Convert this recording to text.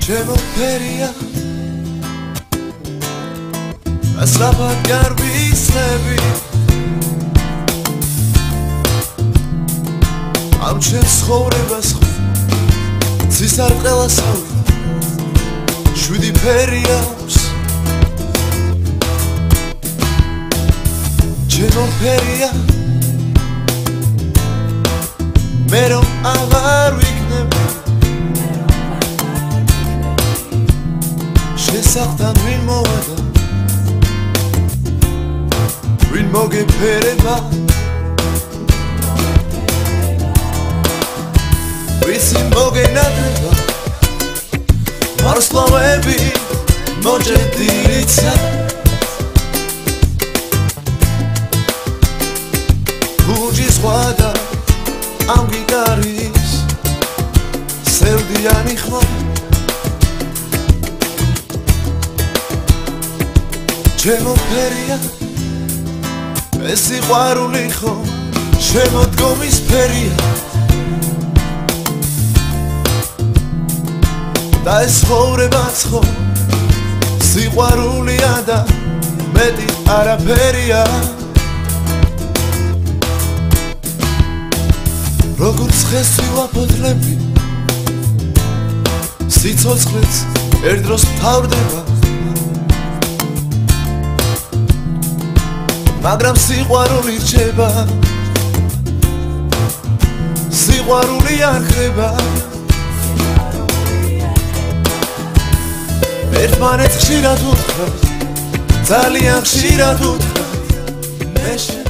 ჩემო ფერია ასლაფად გარბისლები ამ ჩემს ცხოვრებას ცის არ ყელასავი შვიდი ფერი აქვს ჩემო ფერია მე რომ აღარ ვიქნები შესახთან ვინ მოვადა ვინ მოგეფერება ვისი მოგენადრება ვარსკვლავები მოჭედირიცა ბუჯი სხვა და ამ გიტარის სევდიანი ხმა ჩემო ფერია ეს სიყვარული ხო შემოდგომის ფერია და ეს ცხოვრებაც ხო სიყვარულია და მეტი არაფერია როგორც ხესი ვაფოთლები სიცოცხლეც ერთ დროს მთავრდება მაგრამ სიყვარული რჩება სიყვარული არ ხდება ერთმანეთს ხშირად უთხრათ ძალიან ხშირად უთხრათ მე